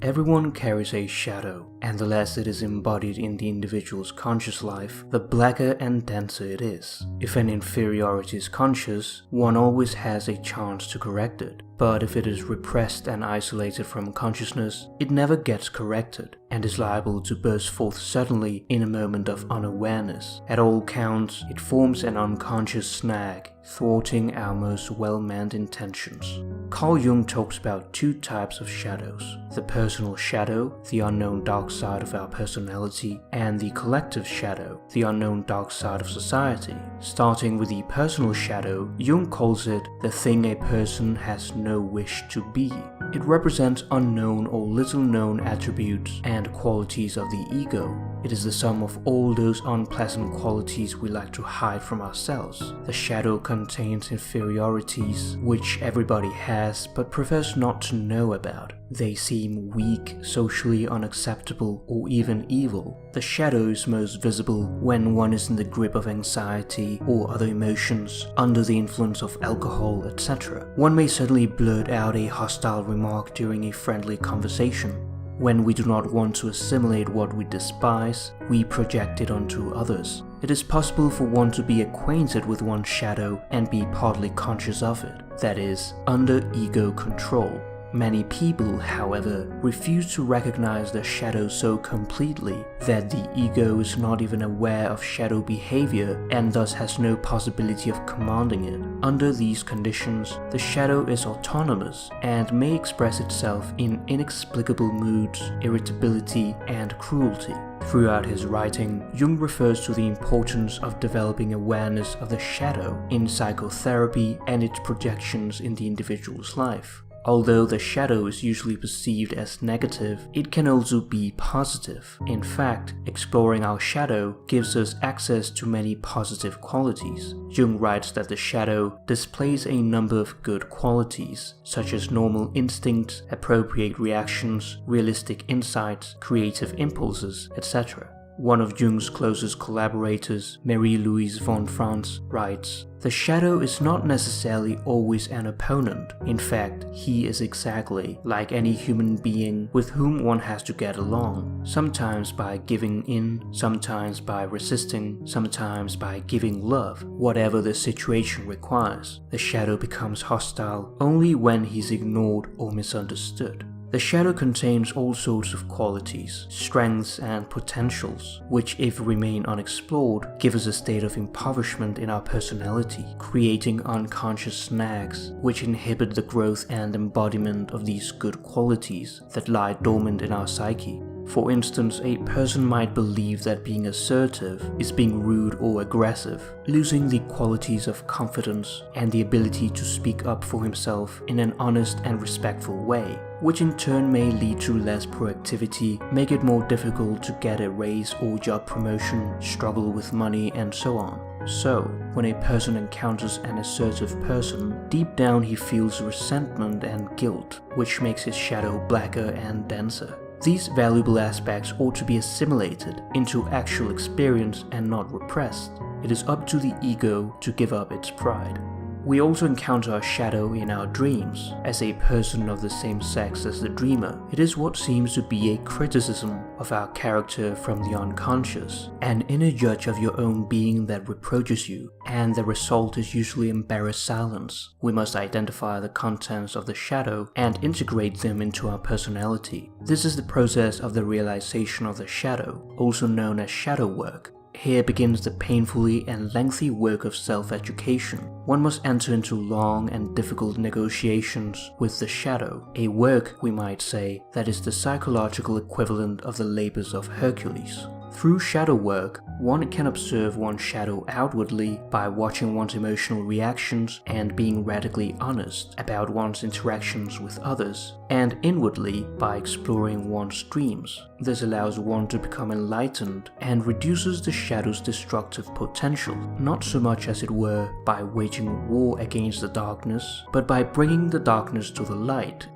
Everyone carries a shadow, and the less it is embodied in the individual's conscious life, the blacker and denser it is. If an inferiority is conscious, one always has a chance to correct it. But if it is repressed and isolated from consciousness, it never gets corrected, and is liable to burst forth suddenly in a moment of unawareness. At all counts, it forms an unconscious snag, thwarting our most well-meant intentions. Carl Jung talks about two types of shadows: the personal shadow, the unknown dark side of our personality, and the collective shadow, the unknown dark side of society. Starting with the personal shadow, Jung calls it the thing a person has no wish to be. It represents unknown or little known attributes and qualities of the ego. It is the sum of all those unpleasant qualities we like to hide from ourselves. The shadow contains inferiorities which everybody has but prefers not to know about. They seem weak, socially unacceptable, or even evil. The shadow is most visible when one is in the grip of anxiety or other emotions, under the influence of alcohol, etc. One may suddenly blurt out a hostile remark during a friendly conversation. When we do not want to assimilate what we despise, we project it onto others. It is possible for one to be acquainted with one's shadow and be partly conscious of it, that is, under ego control. Many people, however, refuse to recognize the shadow so completely that the ego is not even aware of shadow behavior and thus has no possibility of commanding it. Under these conditions, the shadow is autonomous and may express itself in inexplicable moods, irritability, and cruelty. Throughout his writing, Jung refers to the importance of developing awareness of the shadow in psychotherapy and its projections in the individual's life. Although the shadow is usually perceived as negative, it can also be positive. In fact, exploring our shadow gives us access to many positive qualities. Jung writes that the shadow displays a number of good qualities, such as normal instincts, appropriate reactions, realistic insights, creative impulses, etc. One of Jung's closest collaborators, Marie-Louise von Franz, writes, "The shadow is not necessarily always an opponent. In fact, he is exactly like any human being with whom one has to get along, sometimes by giving in, sometimes by resisting, sometimes by giving love. Whatever the situation requires, the shadow becomes hostile only when he's ignored or misunderstood." The shadow contains all sorts of qualities, strengths and potentials, which if remain unexplored, give us a state of impoverishment in our personality, creating unconscious snags which inhibit the growth and embodiment of these good qualities that lie dormant in our psyche. For instance, a person might believe that being assertive is being rude or aggressive, losing the qualities of confidence and the ability to speak up for himself in an honest and respectful way, which in turn may lead to less proactivity, make it more difficult to get a raise or job promotion, struggle with money, and so on. So, when a person encounters an assertive person, deep down he feels resentment and guilt, which makes his shadow blacker and denser. These valuable aspects ought to be assimilated into actual experience and not repressed. It is up to the ego to give up its pride. We also encounter our shadow in our dreams. As a person of the same sex as the dreamer, it is what seems to be a criticism of our character from the unconscious, an inner judge of your own being that reproaches you, and the result is usually embarrassed silence. We must identify the contents of the shadow and integrate them into our personality. This is the process of the realization of the shadow, also known as shadow work. Here begins the painfully and lengthy work of self-education. One must enter into long and difficult negotiations with the shadow, a work, we might say, that is the psychological equivalent of the labors of Hercules. Through shadow work, one can observe one's shadow outwardly by watching one's emotional reactions and being radically honest about one's interactions with others, and inwardly by exploring one's dreams. This allows one to become enlightened and reduces the shadow's destructive potential, not so much as it were by waging war against the darkness, but by bringing the darkness to the light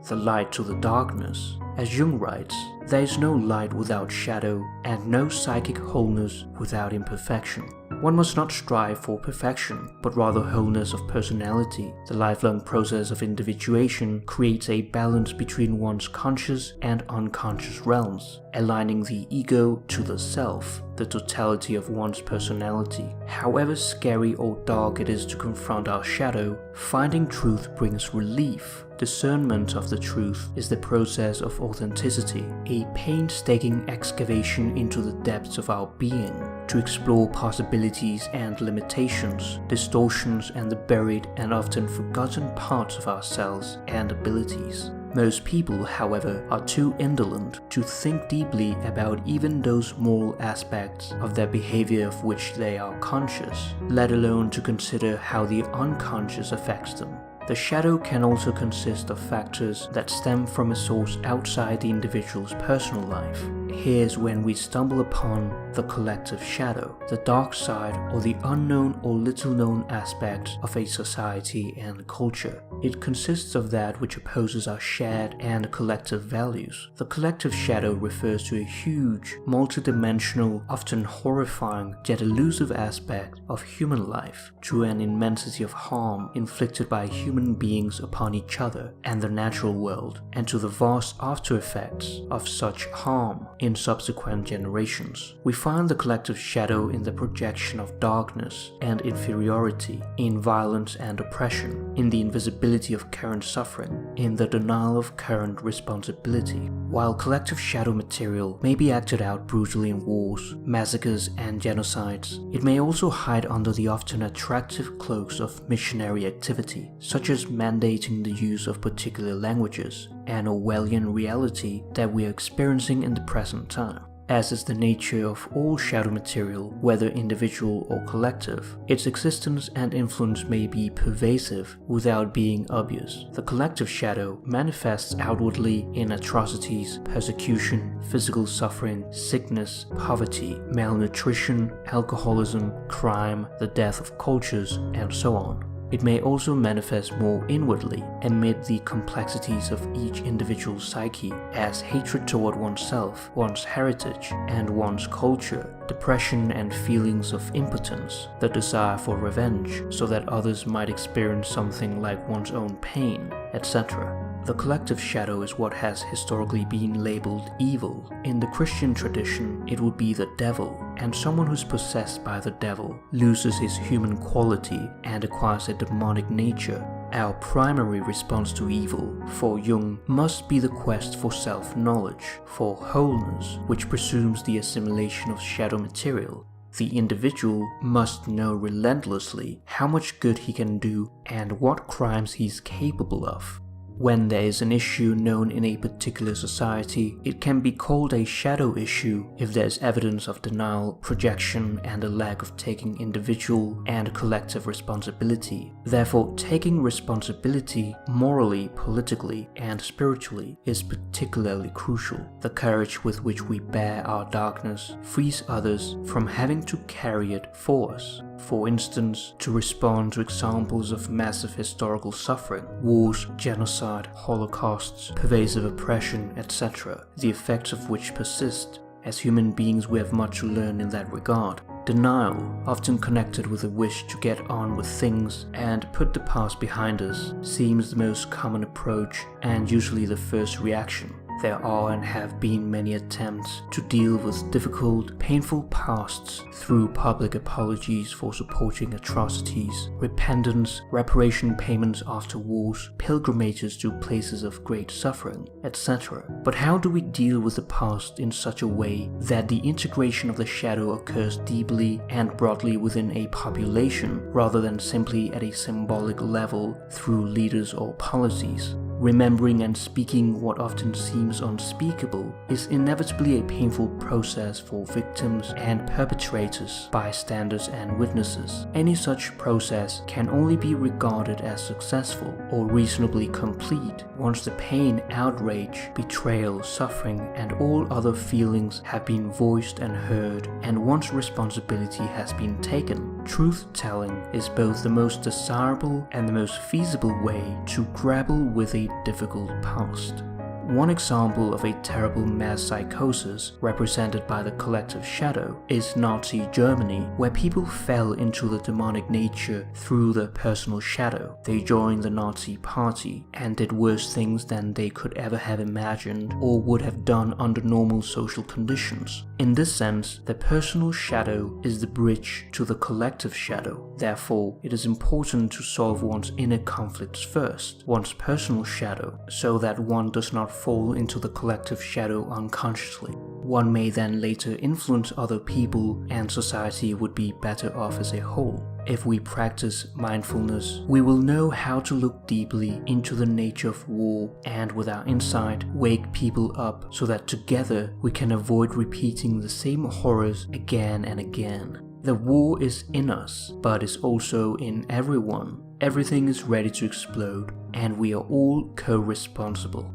to the darkness. As Jung writes, there is no light without shadow, and no psychic wholeness without imperfection. One must not strive for perfection, but rather wholeness of personality. The lifelong process of individuation creates a balance between one's conscious and unconscious realms, aligning the ego to the self, the totality of one's personality. However scary or dark it is to confront our shadow, finding truth brings relief. Discernment of the truth is the process of authenticity, a painstaking excavation into the depths of our being, to explore possibilities and limitations, distortions and the buried and often forgotten parts of ourselves and abilities. Most people, however, are too indolent to think deeply about even those moral aspects of their behavior of which they are conscious, let alone to consider how the unconscious affects them. The shadow can also consist of factors that stem from a source outside the individual's personal life. Here's when we stumble upon the collective shadow, the dark side or the unknown or little known aspects of a society and culture. It consists of that which opposes our shared and collective values. The collective shadow refers to a huge, multidimensional, often horrifying yet elusive aspect of human life, to an immensity of harm inflicted by human beings upon each other and the natural world, and to the vast after effects of such harm in subsequent generations. We find the collective shadow in the projection of darkness and inferiority, in violence and oppression, in the invisibility of current suffering, in the denial of current responsibility. While collective shadow material may be acted out brutally in wars, massacres and genocides, it may also hide under the often attractive cloaks of missionary activity, such as mandating the use of particular languages, an Orwellian reality that we are experiencing in the present time. As is the nature of all shadow material, whether individual or collective, its existence and influence may be pervasive without being obvious. The collective shadow manifests outwardly in atrocities, persecution, physical suffering, sickness, poverty, malnutrition, alcoholism, crime, the death of cultures, and so on. It may also manifest more inwardly amid the complexities of each individual's psyche as hatred toward oneself, one's heritage, and one's culture, depression and feelings of impotence, the desire for revenge so that others might experience something like one's own pain, etc. The collective shadow is what has historically been labeled evil. In the Christian tradition, it would be the devil, and someone who's possessed by the devil loses his human quality and acquires a demonic nature. Our primary response to evil, for Jung, must be the quest for self-knowledge, for wholeness, which presumes the assimilation of shadow material. The individual must know relentlessly how much good he can do and what crimes he's capable of. When there is an issue known in a particular society, it can be called a shadow issue if there is evidence of denial, projection, and a lack of taking individual and collective responsibility. Therefore, taking responsibility morally, politically, and spiritually is particularly crucial. The courage with which we bear our darkness frees others from having to carry it for us. For instance, to respond to examples of massive historical suffering, wars, genocide, holocausts, pervasive oppression, etc., the effects of which persist. As human beings, we have much to learn in that regard. Denial, often connected with a wish to get on with things and put the past behind us, seems the most common approach and usually the first reaction. There are and have been many attempts to deal with difficult, painful pasts through public apologies for supporting atrocities, repentance, reparation payments after wars, pilgrimages to places of great suffering, etc. But how do we deal with the past in such a way that the integration of the shadow occurs deeply and broadly within a population rather than simply at a symbolic level through leaders or policies? Remembering and speaking what often seems unspeakable is inevitably a painful process for victims and perpetrators, bystanders and witnesses. Any such process can only be regarded as successful or reasonably complete once the pain, outrage, betrayal, suffering, and all other feelings have been voiced and heard, and once responsibility has been taken. Truth-telling is both the most desirable and the most feasible way to grapple with a difficult past. One example of a terrible mass psychosis represented by the collective shadow is Nazi Germany, where people fell into the demonic nature through their personal shadow. They joined the Nazi party and did worse things than they could ever have imagined or would have done under normal social conditions. In this sense, the personal shadow is the bridge to the collective shadow. Therefore, it is important to solve one's inner conflicts first, one's personal shadow, so that one does not fall into the collective shadow unconsciously. One may then later influence other people, and society would be better off as a whole. If we practice mindfulness, we will know how to look deeply into the nature of war and, with our insight, wake people up so that together we can avoid repeating the same horrors again and again. The war is in us, but is also in everyone. Everything is ready to explode, and we are all co-responsible.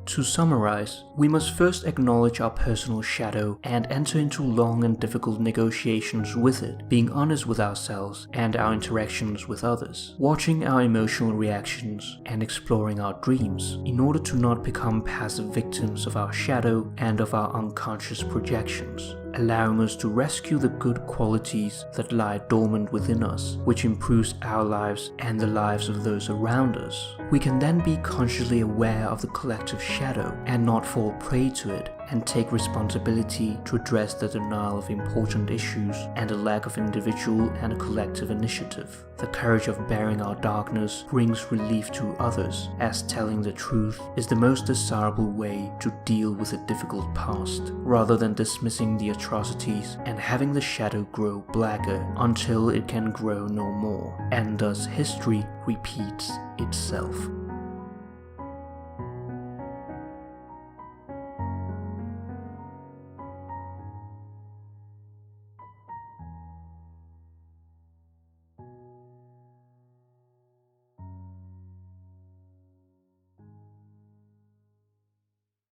To summarize, we must first acknowledge our personal shadow and enter into long and difficult negotiations with it, being honest with ourselves and our interactions with others, watching our emotional reactions and exploring our dreams, in order to not become passive victims of our shadow and of our unconscious projections, allowing us to rescue the good qualities that lie dormant within us, which improves our lives and the lives of those around us. We can then be consciously aware of the collective shadow and not fall prey to it, and take responsibility to address the denial of important issues and the lack of individual and collective initiative. The courage of bearing our darkness brings relief to others, as telling the truth is the most desirable way to deal with a difficult past, rather than dismissing the atrocities and having the shadow grow blacker until it can grow no more, and thus history repeats itself.